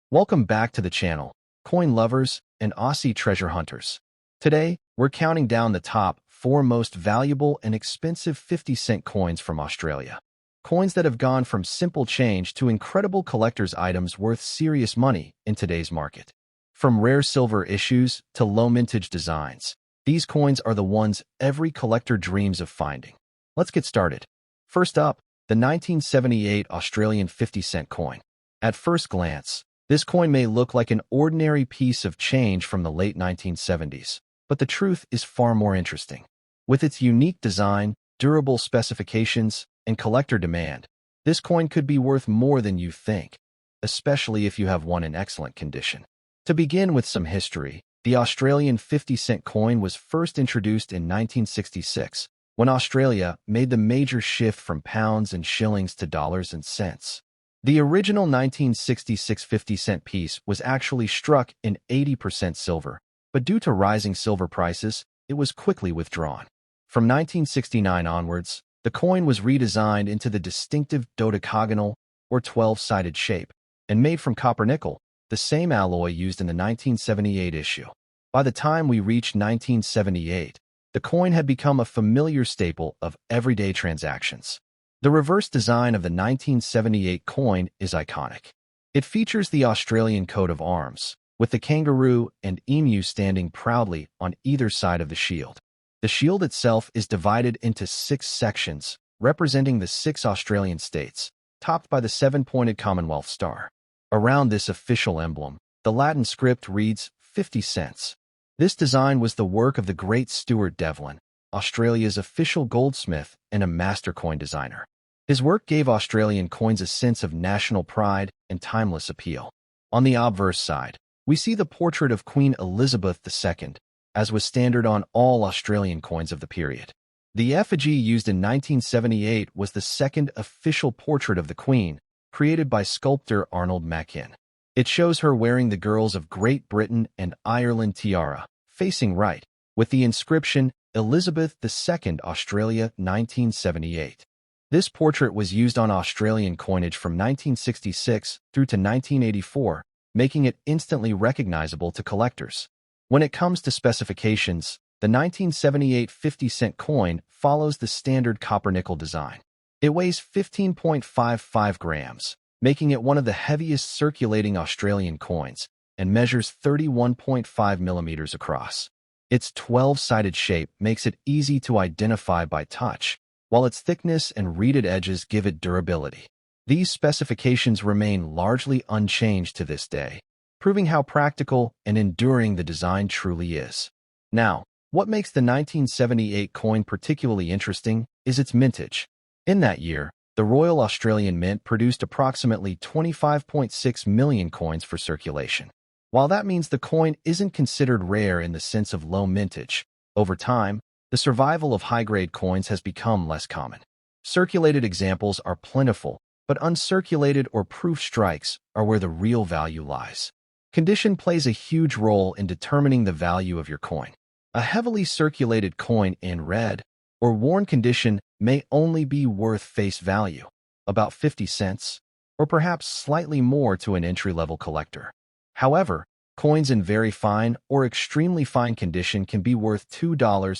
Welcome back to the channel, coin lovers and Aussie treasure hunters. Today, we're counting down the top 4 most valuable and expensive 50-cent coins from Australia. Coins that have gone from simple change to incredible collector's items worth serious money in today's market. From rare silver issues to low mintage designs, these coins are the ones every collector dreams of finding. Let's get started. First up, the 1978 Australian 50-cent coin. At first glance, this coin may look like an ordinary piece of change from the late 1970s, but the truth is far more interesting. With its unique design, durable specifications, and collector demand, this coin could be worth more than you think, especially if you have one in excellent condition. To begin with some history, the Australian 50-cent coin was first introduced in 1966, when Australia made the major shift from pounds and shillings to dollars and cents. The original 1966 50-cent piece was actually struck in 80% silver, but due to rising silver prices, it was quickly withdrawn. From 1969 onwards, the coin was redesigned into the distinctive dodecagonal or 12-sided shape and made from copper nickel, the same alloy used in the 1978 issue. By the time we reached 1978, the coin had become a familiar staple of everyday transactions. The reverse design of the 1978 coin is iconic. It features the Australian coat of arms, with the kangaroo and emu standing proudly on either side of the shield. The shield itself is divided into 6 sections, representing the 6 Australian states, topped by the 7-pointed Commonwealth star. Around this official emblem, the Latin script reads 50 cents. This design was the work of the great Stuart Devlin, Australia's official goldsmith and a master coin designer. His work gave Australian coins a sense of national pride and timeless appeal. On the obverse side, we see the portrait of Queen Elizabeth II, as was standard on all Australian coins of the period. The effigy used in 1978 was the second official portrait of the Queen, created by sculptor Arnold Machin. It shows her wearing the Girls of Great Britain and Ireland tiara, facing right, with the inscription Elizabeth II Australia 1978. This portrait was used on Australian coinage from 1966 through to 1984, making it instantly recognizable to collectors. When it comes to specifications, the 1978 50-cent coin follows the standard copper-nickel design. It weighs 15.55 grams, making it one of the heaviest circulating Australian coins, and measures 31.5 millimeters across. Its 12-sided shape makes it easy to identify by touch, while its thickness and reeded edges give it durability. These specifications remain largely unchanged to this day, proving how practical and enduring the design truly is. Now, what makes the 1978 coin particularly interesting is its mintage. In that year, the Royal Australian Mint produced approximately 25.6 million coins for circulation. While that means the coin isn't considered rare in the sense of low mintage, over time, the survival of high-grade coins has become less common. Circulated examples are plentiful, but uncirculated or proof strikes are where the real value lies. Condition plays a huge role in determining the value of your coin. A heavily circulated coin in red or worn condition may only be worth face value, about 50 cents, or perhaps slightly more to an entry-level collector. However, coins in very fine or extremely fine condition can be worth $2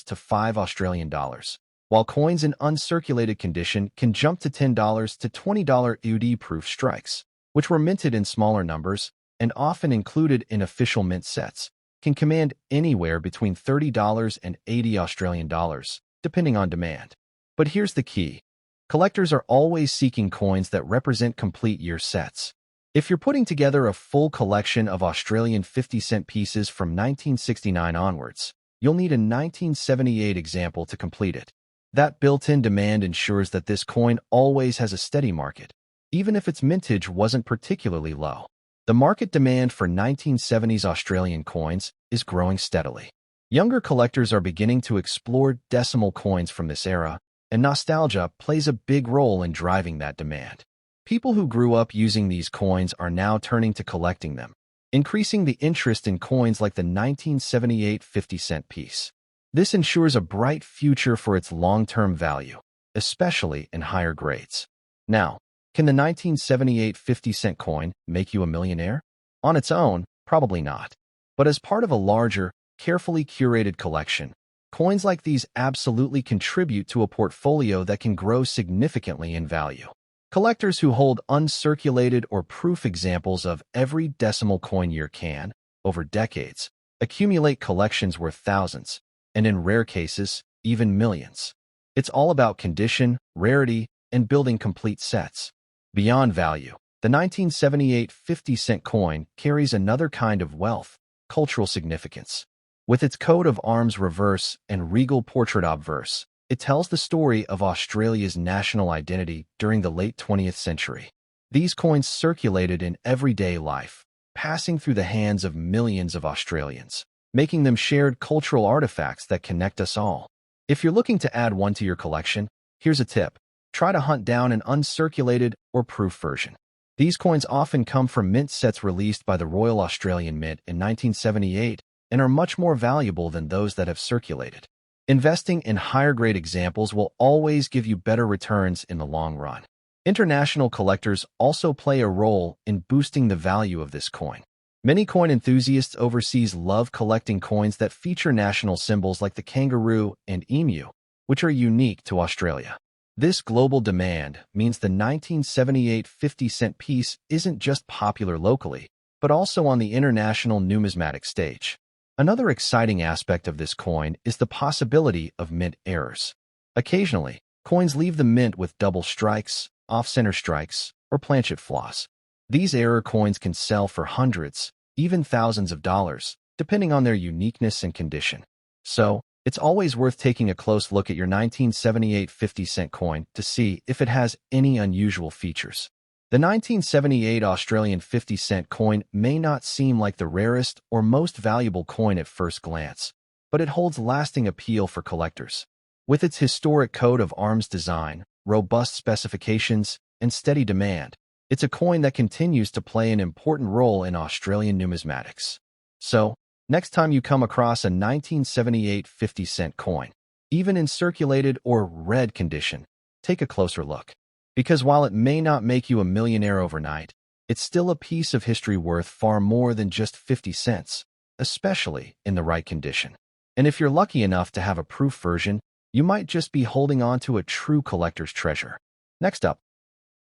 to $5 Australian dollars, while coins in uncirculated condition can jump to $10 to $20 UD-proof strikes, which were minted in smaller numbers and often included in official mint sets, can command anywhere between $30 and $80 Australian dollars, depending on demand. But here's the key. Collectors are always seeking coins that represent complete year sets. If you're putting together a full collection of Australian 50-cent pieces from 1969 onwards, you'll need a 1978 example to complete it. That built-in demand ensures that this coin always has a steady market, even if its mintage wasn't particularly low. The market demand for 1970s Australian coins is growing steadily. Younger collectors are beginning to explore decimal coins from this era, and nostalgia plays a big role in driving that demand. People who grew up using these coins are now turning to collecting them, increasing the interest in coins like the 1978 50-cent piece. This ensures a bright future for its long-term value, especially in higher grades. Now, can the 1978 50-cent coin make you a millionaire? On its own, probably not. But as part of a larger, carefully curated collection, coins like these absolutely contribute to a portfolio that can grow significantly in value. Collectors who hold uncirculated or proof examples of every decimal coin year can, over decades, accumulate collections worth thousands, and in rare cases, even millions. It's all about condition, rarity, and building complete sets. Beyond value, the 1978 50-cent coin carries another kind of wealth, cultural significance. With its coat of arms reverse and regal portrait obverse, it tells the story of Australia's national identity during the late 20th century. These coins circulated in everyday life, passing through the hands of millions of Australians, making them shared cultural artifacts that connect us all. If you're looking to add one to your collection, here's a tip. Try to hunt down an uncirculated or proof version. These coins often come from mint sets released by the Royal Australian Mint in 1978 and are much more valuable than those that have circulated. Investing in higher-grade examples will always give you better returns in the long run. International collectors also play a role in boosting the value of this coin. Many coin enthusiasts overseas love collecting coins that feature national symbols like the kangaroo and emu, which are unique to Australia. This global demand means the 1978 50-cent piece isn't just popular locally, but also on the international numismatic stage. Another exciting aspect of this coin is the possibility of mint errors. Occasionally, coins leave the mint with double strikes, off-center strikes, or planchet flaws. These error coins can sell for hundreds, even thousands of dollars, depending on their uniqueness and condition. So, it's always worth taking a close look at your 1978 50-cent coin to see if it has any unusual features. The 1978 Australian 50-cent coin may not seem like the rarest or most valuable coin at first glance, but it holds lasting appeal for collectors. With its historic coat of arms design, robust specifications, and steady demand, it's a coin that continues to play an important role in Australian numismatics. So, next time you come across a 1978 50-cent coin, even in circulated or red condition, take a closer look. Because while it may not make you a millionaire overnight, it's still a piece of history worth far more than just 50 cents, especially in the right condition. And if you're lucky enough to have a proof version, you might just be holding on to a true collector's treasure. Next up,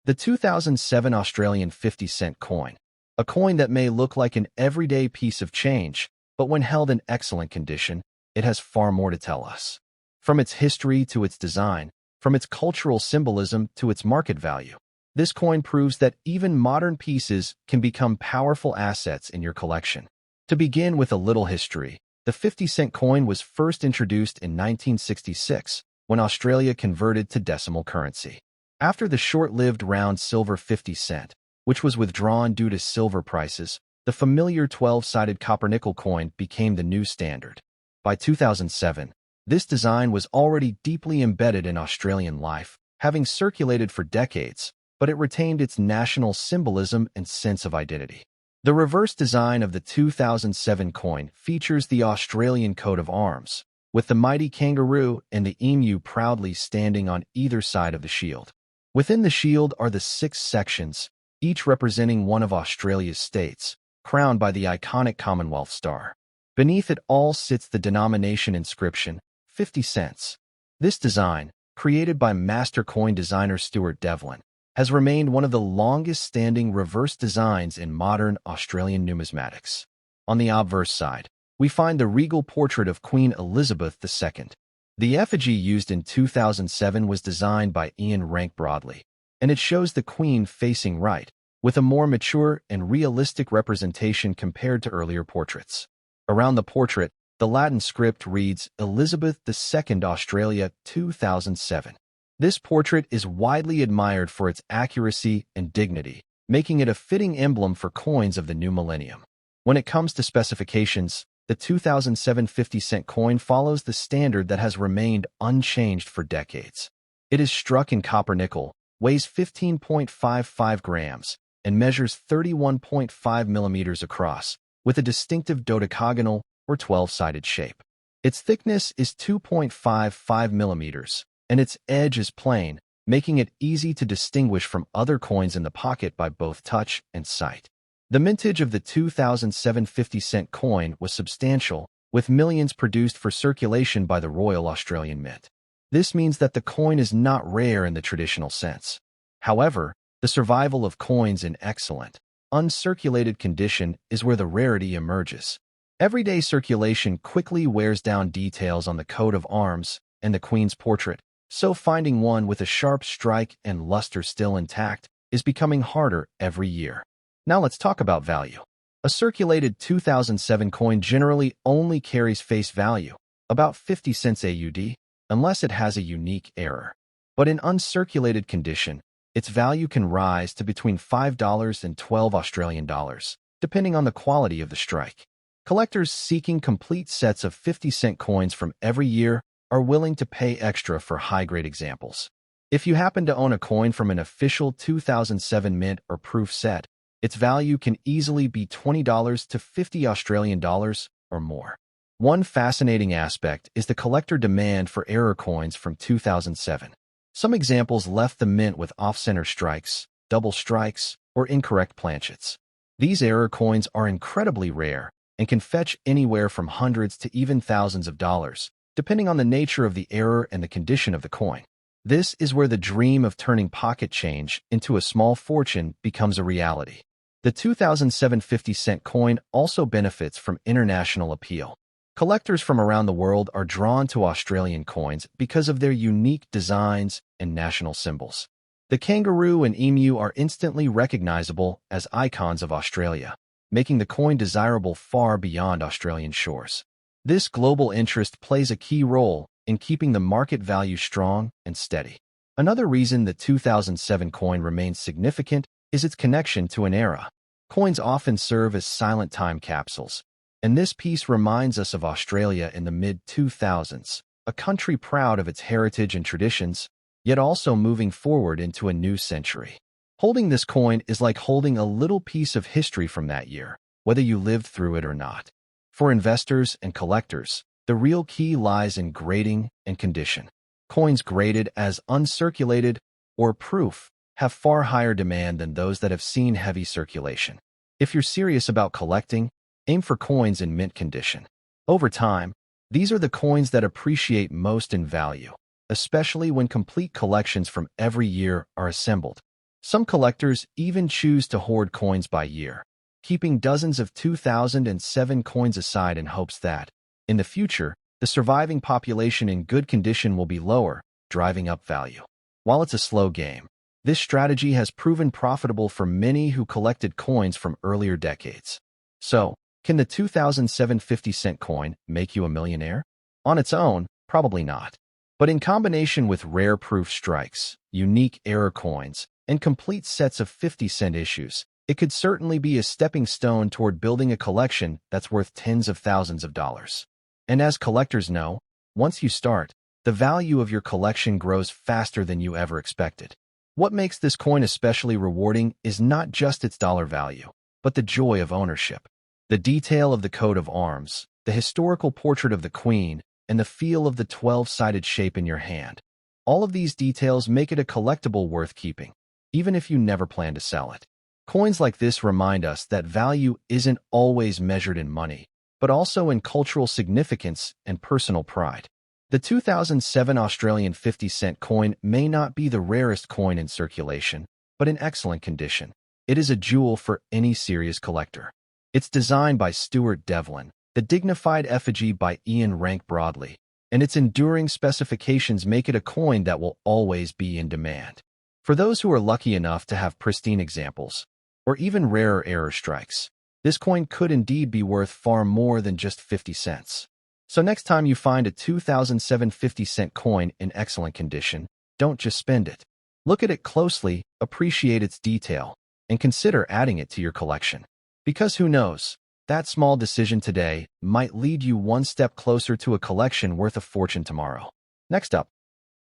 the 2007 Australian 50-cent coin, a coin that may look like an everyday piece of change, but when held in excellent condition, it has far more to tell us. From its history to its design, from its cultural symbolism to its market value, this coin proves that even modern pieces can become powerful assets in your collection. To begin with a little history, the 50-cent coin was first introduced in 1966 when Australia converted to decimal currency. After the short-lived round silver 50 cent, which was withdrawn due to silver prices, the familiar 12-sided copper-nickel coin became the new standard. By 2007, this design was already deeply embedded in Australian life, having circulated for decades, but it retained its national symbolism and sense of identity. The reverse design of the 2007 coin features the Australian coat of arms, with the mighty kangaroo and the emu proudly standing on either side of the shield. Within the shield are the 6 sections, each representing one of Australia's states, crowned by the iconic Commonwealth star. Beneath it all sits the denomination inscription, 50 cents. This design, created by master coin designer Stuart Devlin, has remained one of the longest-standing reverse designs in modern Australian numismatics. On the obverse side, we find the regal portrait of Queen Elizabeth II. The effigy used in 2007 was designed by Ian Rank Broadley, and it shows the Queen facing right, with a more mature and realistic representation compared to earlier portraits. Around the portrait, the Latin script reads Elizabeth II Australia 2007. This portrait is widely admired for its accuracy and dignity, making it a fitting emblem for coins of the new millennium. When it comes to specifications, the 2007 50-cent coin follows the standard that has remained unchanged for decades. It is struck in copper-nickel, weighs 15.55 grams, and measures 31.5 millimeters across, with a distinctive dodecagonal or 12-sided shape. Its thickness is 2.55 millimeters, and its edge is plain, making it easy to distinguish from other coins in the pocket by both touch and sight. The mintage of the 2007 50-cent coin was substantial, with millions produced for circulation by the Royal Australian Mint. This means that the coin is not rare in the traditional sense. However, the survival of coins in excellent, uncirculated condition is where the rarity emerges. Everyday circulation quickly wears down details on the coat of arms and the Queen's portrait, so finding one with a sharp strike and luster still intact is becoming harder every year. Now let's talk about value. A circulated 2007 coin generally only carries face value, about 50 cents AUD, unless it has a unique error. But in uncirculated condition, its value can rise to between $5 and $12 Australian, depending on the quality of the strike. Collectors seeking complete sets of 50-cent coins from every year are willing to pay extra for high-grade examples. If you happen to own a coin from an official 2007 mint or proof set, its value can easily be $20 to $50 Australian or more. One fascinating aspect is the collector demand for error coins from 2007. Some examples left the mint with off-center strikes, double strikes, or incorrect planchets. These error coins are incredibly rare and can fetch anywhere from hundreds to even thousands of dollars, depending on the nature of the error and the condition of the coin. This is where the dream of turning pocket change into a small fortune becomes a reality. The 2007 50-cent coin also benefits from international appeal. Collectors from around the world are drawn to Australian coins because of their unique designs and national symbols. The kangaroo and emu are instantly recognizable as icons of Australia, making the coin desirable far beyond Australian shores. This global interest plays a key role in keeping the market value strong and steady. Another reason the 2007 coin remains significant is its connection to an era. Coins often serve as silent time capsules, and this piece reminds us of Australia in the mid-2000s, a country proud of its heritage and traditions, yet also moving forward into a new century. Holding this coin is like holding a little piece of history from that year, whether you lived through it or not. For investors and collectors, the real key lies in grading and condition. Coins graded as uncirculated or proof have far higher demand than those that have seen heavy circulation. If you're serious about collecting, aim for coins in mint condition. Over time, these are the coins that appreciate most in value, especially when complete collections from every year are assembled. Some collectors even choose to hoard coins by year, keeping dozens of 2007 coins aside in hopes that, in the future, the surviving population in good condition will be lower, driving up value. While it's a slow game, this strategy has proven profitable for many who collected coins from earlier decades. So, can the 2007 50-cent coin make you a millionaire? On its own, probably not. But in combination with rare proof strikes, unique error coins, and complete sets of 50-cent issues, it could certainly be a stepping stone toward building a collection that's worth tens of thousands of dollars. And as collectors know, once you start, the value of your collection grows faster than you ever expected. What makes this coin especially rewarding is not just its dollar value, but the joy of ownership. The detail of the coat of arms, the historical portrait of the Queen, and the feel of the 12-sided shape in your hand. All of these details make it a collectible worth keeping, even if you never plan to sell it. Coins like this remind us that value isn't always measured in money, but also in cultural significance and personal pride. The 2007 Australian 50-cent coin may not be the rarest coin in circulation, but in excellent condition. It is a jewel for any serious collector. It's designed by Stuart Devlin, the dignified effigy by Ian Rank Broadley, and its enduring specifications make it a coin that will always be in demand. For those who are lucky enough to have pristine examples, or even rarer error strikes, this coin could indeed be worth far more than just 50 cents. So next time you find a 2007 50-cent coin in excellent condition, don't just spend it. Look at it closely, appreciate its detail, and consider adding it to your collection. Because who knows, that small decision today might lead you one step closer to a collection worth a fortune tomorrow. Next up,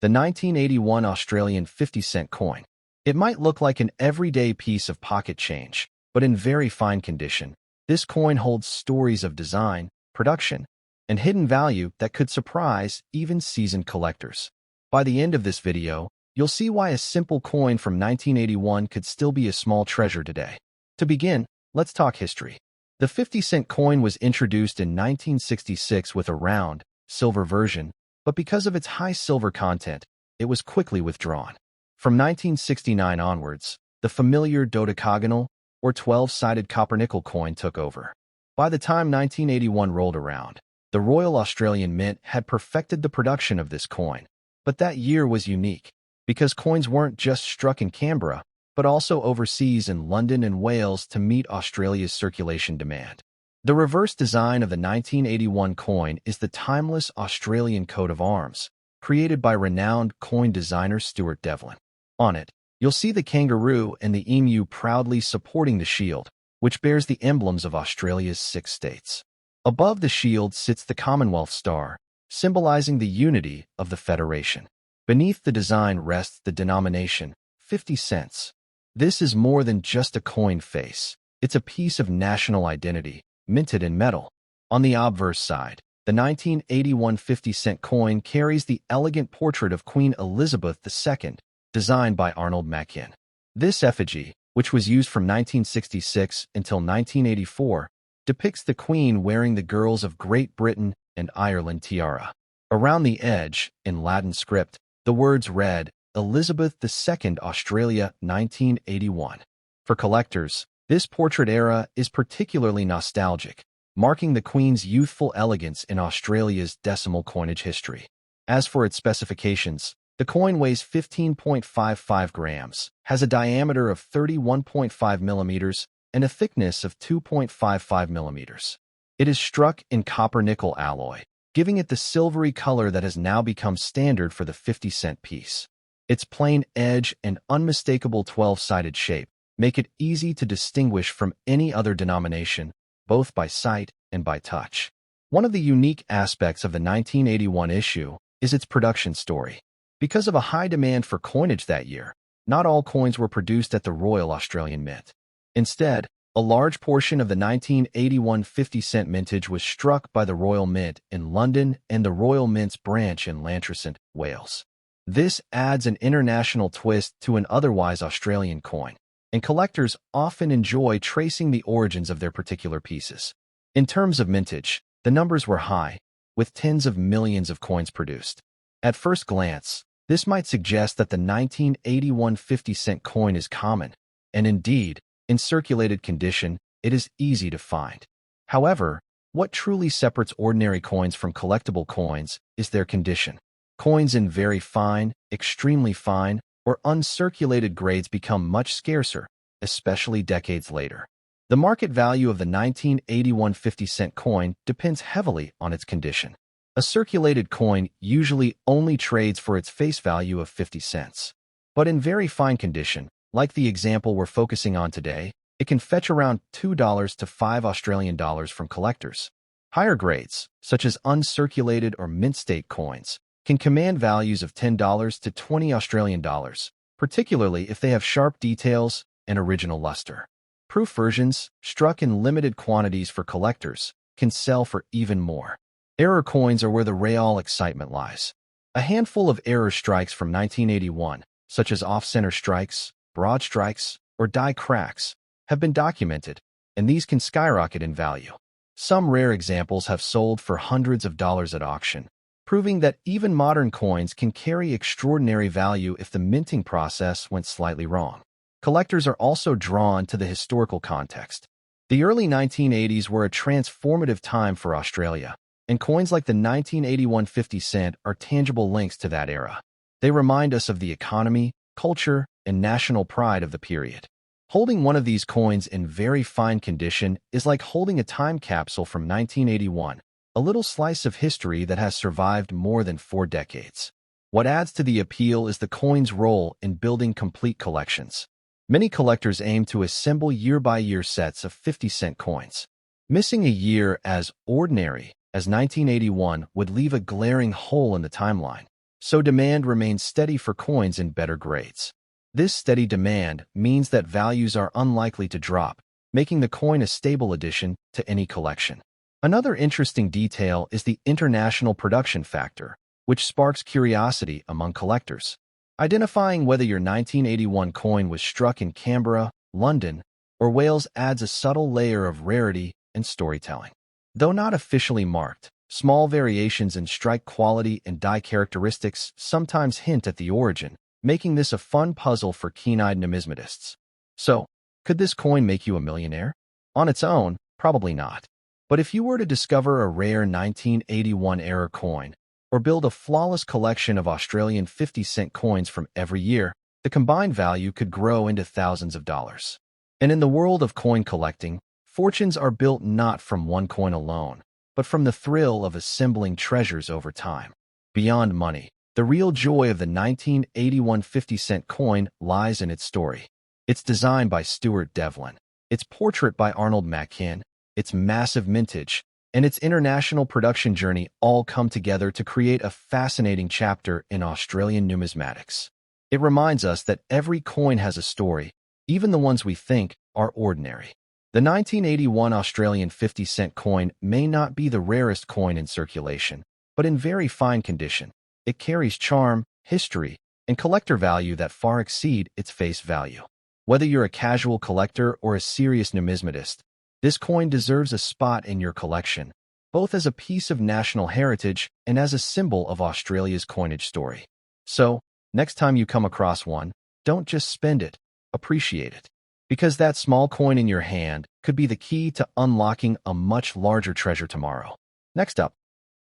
the 1981 Australian 50-cent coin. It might look like an everyday piece of pocket change, but in very fine condition. This coin holds stories of design, production, and hidden value that could surprise even seasoned collectors. By the end of this video, you'll see why a simple coin from 1981 could still be a small treasure today. To begin, let's talk history. The 50-cent coin was introduced in 1966 with a round, silver version, but because of its high silver content, it was quickly withdrawn. From 1969 onwards, the familiar dodecagonal, or 12-sided copper-nickel coin took over. By the time 1981 rolled around, the Royal Australian Mint had perfected the production of this coin. But that year was unique, because coins weren't just struck in Canberra, but also overseas in London and Wales to meet Australia's circulation demand. The reverse design of the 1981 coin is the timeless Australian coat of arms, created by renowned coin designer Stuart Devlin. On it, you'll see the kangaroo and the emu proudly supporting the shield, which bears the emblems of Australia's 6 states. Above the shield sits the Commonwealth Star, symbolizing the unity of the Federation. Beneath the design rests the denomination, 50 cents. This is more than just a coin face. It's a piece of national identity, minted in metal. On the obverse side, the 1981 50-cent coin carries the elegant portrait of Queen Elizabeth II, designed by Arnold Machin. This effigy, which was used from 1966 until 1984, depicts the Queen wearing the Girls of Great Britain and Ireland tiara. Around the edge, in Latin script, the words read, Elizabeth II Australia 1981. For collectors, this portrait era is particularly nostalgic, marking the Queen's youthful elegance in Australia's decimal coinage history. As for its specifications, the coin weighs 15.55 grams, has a diameter of 31.5 millimeters, and a thickness of 2.55 millimeters. It is struck in copper-nickel alloy, giving it the silvery color that has now become standard for the 50-cent piece. Its plain edge and unmistakable 12-sided shape make it easy to distinguish from any other denomination, both by sight and by touch. One of the unique aspects of the 1981 issue is its production story. Because of a high demand for coinage that year, not all coins were produced at the Royal Australian Mint. Instead, a large portion of the 1981 50-cent mintage was struck by the Royal Mint in London and the Royal Mint's branch in Llantrisant, Wales. This adds an international twist to an otherwise Australian coin, and collectors often enjoy tracing the origins of their particular pieces. In terms of mintage, the numbers were high, with tens of millions of coins produced. At first glance, this might suggest that the 1981 50-cent coin is common, and indeed, in circulated condition, it is easy to find. However, what truly separates ordinary coins from collectible coins is their condition. Coins in very fine, extremely fine, or uncirculated grades become much scarcer, especially decades later. The market value of the 1981 50-cent coin depends heavily on its condition. A circulated coin usually only trades for its face value of 50 cents. But in very fine condition, like the example we're focusing on today, it can fetch around $2 to $5 from collectors. Higher grades, such as uncirculated or mint state coins, can command values of $10 to $20, particularly if they have sharp details and original luster. Proof versions, struck in limited quantities for collectors, can sell for even more. Error coins are where the real excitement lies. A handful of error strikes from 1981, such as off-center strikes, broad strikes, or die cracks, have been documented, and these can skyrocket in value. Some rare examples have sold for hundreds of dollars at auction, proving that even modern coins can carry extraordinary value if the minting process went slightly wrong. Collectors are also drawn to the historical context. The early 1980s were a transformative time for Australia, and coins like the 1981 50 cent are tangible links to that era. They remind us of the economy, culture, and national pride of the period. Holding one of these coins in very fine condition is like holding a time capsule from 1981, a little slice of history that has survived more than 4 decades. What adds to the appeal is the coin's role in building complete collections. Many collectors aim to assemble year-by-year sets of 50-cent coins. Missing a year as ordinary as 1981 would leave a glaring hole in the timeline, so demand remains steady for coins in better grades. This steady demand means that values are unlikely to drop, making the coin a stable addition to any collection. Another interesting detail is the international production factor, which sparks curiosity among collectors. Identifying whether your 1981 coin was struck in Canberra, London, or whales adds a subtle layer of rarity and storytelling. Though not officially marked, small variations in strike quality and die characteristics sometimes hint at the origin, making this a fun puzzle for keen-eyed numismatists. So, could this coin make you a millionaire? On its own, probably not. But if you were to discover a rare 1981 era coin, or build a flawless collection of Australian 50-cent coins from every year, the combined value could grow into thousands of dollars. And in the world of coin collecting, fortunes are built not from one coin alone, but from the thrill of assembling treasures over time. Beyond money, the real joy of the 1981 50-cent coin lies in its story. It's designed by Stuart Devlin, its portrait by Arnold Machin, its massive mintage, and its international production journey all come together to create a fascinating chapter in Australian numismatics. It reminds us that every coin has a story, even the ones we think are ordinary. The 1981 Australian 50-cent coin may not be the rarest coin in circulation, but in very fine condition. It carries charm, history, and collector value that far exceed its face value. Whether you're a casual collector or a serious numismatist, this coin deserves a spot in your collection, both as a piece of national heritage and as a symbol of Australia's coinage story. So, next time you come across one, don't just spend it, appreciate it. Because that small coin in your hand could be the key to unlocking a much larger treasure tomorrow. Next up,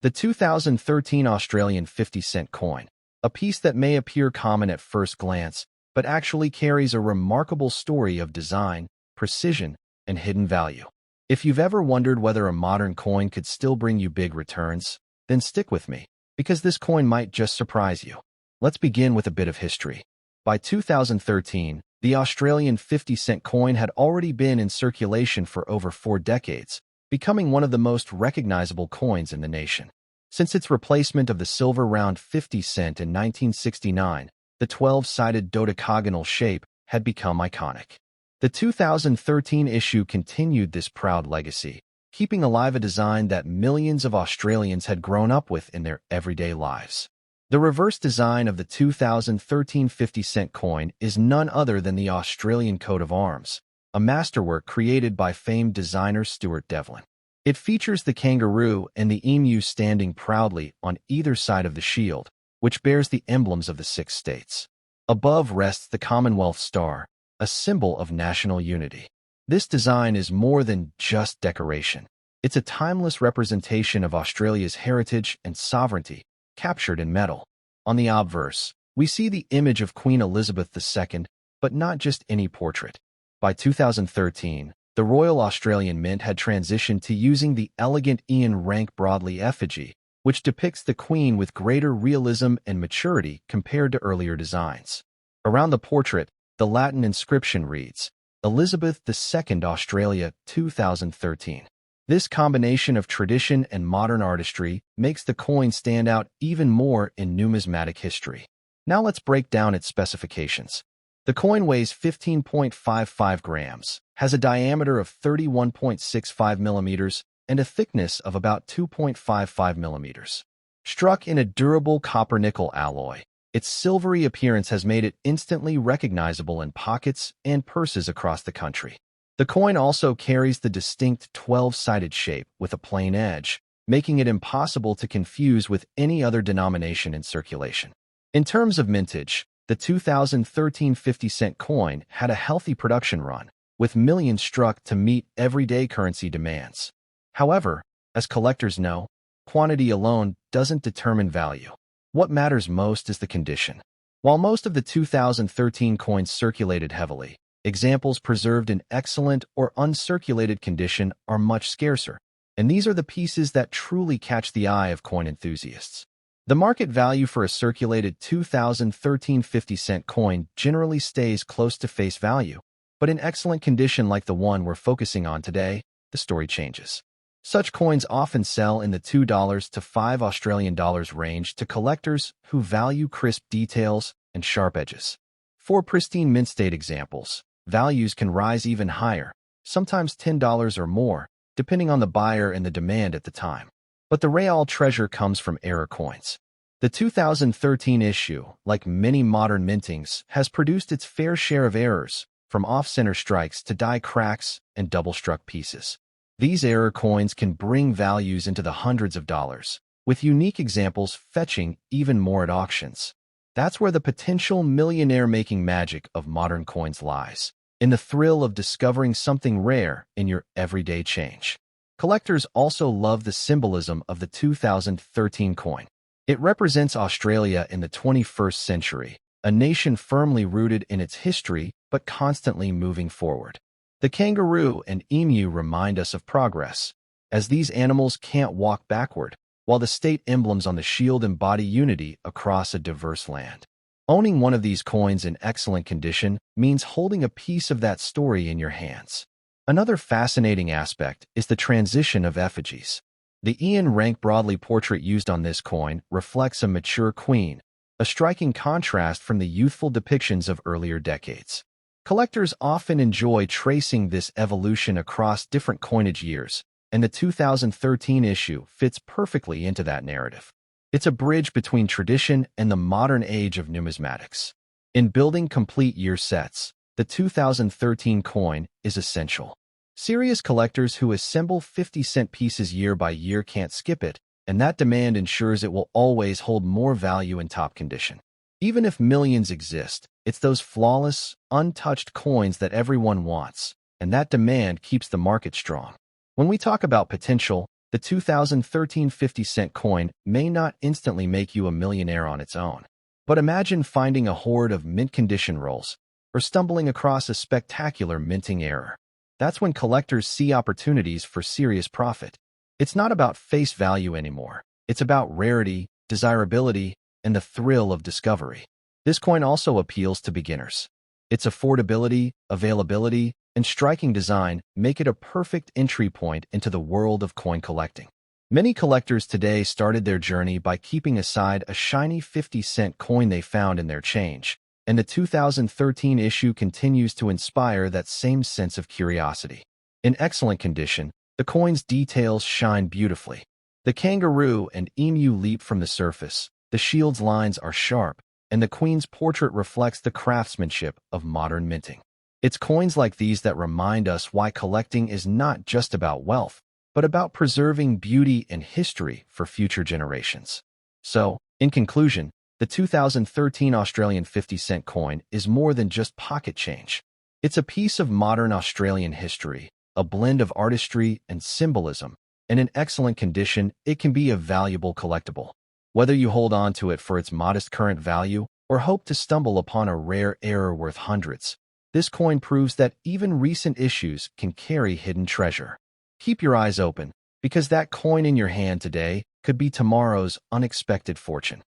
the 2013 Australian 50-cent coin, a piece that may appear common at first glance, but actually carries a remarkable story of design, precision, and hidden value. If you've ever wondered whether a modern coin could still bring you big returns, then stick with me, because this coin might just surprise you. Let's begin with a bit of history. By 2013, the Australian 50-cent coin had already been in circulation for over 4 decades, becoming one of the most recognizable coins in the nation. Since its replacement of the silver round 50 cent in 1969, the 12-sided dodecagonal shape had become iconic. The 2013 issue continued this proud legacy, keeping alive a design that millions of Australians had grown up with in their everyday lives. The reverse design of the 2013 50-cent coin is none other than the Australian coat of arms, a masterwork created by famed designer Stuart Devlin. It features the kangaroo and the emu standing proudly on either side of the shield, which bears the emblems of the 6 states. Above rests the Commonwealth Star, a symbol of national unity. This design is more than just decoration. It's a timeless representation of Australia's heritage and sovereignty, captured in metal. On the obverse, we see the image of Queen Elizabeth II, but not just any portrait. By 2013, the Royal Australian Mint had transitioned to using the elegant Ian Rank Broadley effigy, which depicts the Queen with greater realism and maturity compared to earlier designs. Around the portrait, the Latin inscription reads, Elizabeth II Australia 2013. This combination of tradition and modern artistry makes the coin stand out even more in numismatic history. Now let's break down its specifications. The coin weighs 15.55 grams, has a diameter of 31.65 millimeters, and a thickness of about 2.55 millimeters. Struck in a durable copper-nickel alloy, its silvery appearance has made it instantly recognizable in pockets and purses across the country. The coin also carries the distinct 12-sided shape with a plain edge, making it impossible to confuse with any other denomination in circulation. In terms of mintage, the 2013 50-cent coin had a healthy production run, with millions struck to meet everyday currency demands. However, as collectors know, quantity alone doesn't determine value. What matters most is the condition. While most of the 2013 coins circulated heavily, examples preserved in excellent or uncirculated condition are much scarcer, and these are the pieces that truly catch the eye of coin enthusiasts. The market value for a circulated 2013 50-cent coin generally stays close to face value, but in excellent condition like the one we're focusing on today, the story changes. Such coins often sell in the $2 to $5 Australian dollars range to collectors who value crisp details and sharp edges. For pristine mint state examples, values can rise even higher, sometimes $10 or more, depending on the buyer and the demand at the time. But the real treasure comes from error coins. The 2013 issue, like many modern mintings, has produced its fair share of errors, from off-center strikes to die cracks and double-struck pieces. These error coins can bring values into the hundreds of dollars, with unique examples fetching even more at auctions. That's where the potential millionaire-making magic of modern coins lies, in the thrill of discovering something rare in your everyday change. Collectors also love the symbolism of the 2013 coin. It represents Australia in the 21st century, a nation firmly rooted in its history but constantly moving forward. The kangaroo and emu remind us of progress, as these animals can't walk backward, while the state emblems on the shield embody unity across a diverse land. Owning one of these coins in excellent condition means holding a piece of that story in your hands. Another fascinating aspect is the transition of effigies. The Ian Rank Broadley portrait used on this coin reflects a mature queen, a striking contrast from the youthful depictions of earlier decades. Collectors often enjoy tracing this evolution across different coinage years, and the 2013 issue fits perfectly into that narrative. It's a bridge between tradition and the modern age of numismatics. In building complete year sets, the 2013 coin is essential. Serious collectors who assemble 50-cent pieces year by year can't skip it, and that demand ensures it will always hold more value in top condition. Even if millions exist, it's those flawless, untouched coins that everyone wants, and that demand keeps the market strong. When we talk about potential, the 2013 50-cent coin may not instantly make you a millionaire on its own. But imagine finding a hoard of mint-condition rolls, or stumbling across a spectacular minting error. That's when collectors see opportunities for serious profit. It's not about face value anymore. It's about rarity, desirability, and the thrill of discovery. This coin also appeals to beginners. Its affordability, availability, and striking design make it a perfect entry point into the world of coin collecting. Many collectors today started their journey by keeping aside a shiny 50-cent coin they found in their change, and the 2013 issue continues to inspire that same sense of curiosity. In excellent condition, the coin's details shine beautifully. The kangaroo and emu leap from the surface, the shield's lines are sharp, and the queen's portrait reflects the craftsmanship of modern minting. It's coins like these that remind us why collecting is not just about wealth, but about preserving beauty and history for future generations. So, in conclusion, the 2013 Australian 50-cent coin is more than just pocket change. It's a piece of modern Australian history, a blend of artistry and symbolism, and in excellent condition, it can be a valuable collectible. Whether you hold on to it for its modest current value or hope to stumble upon a rare error worth hundreds, this coin proves that even recent issues can carry hidden treasure. Keep your eyes open, because that coin in your hand today could be tomorrow's unexpected fortune.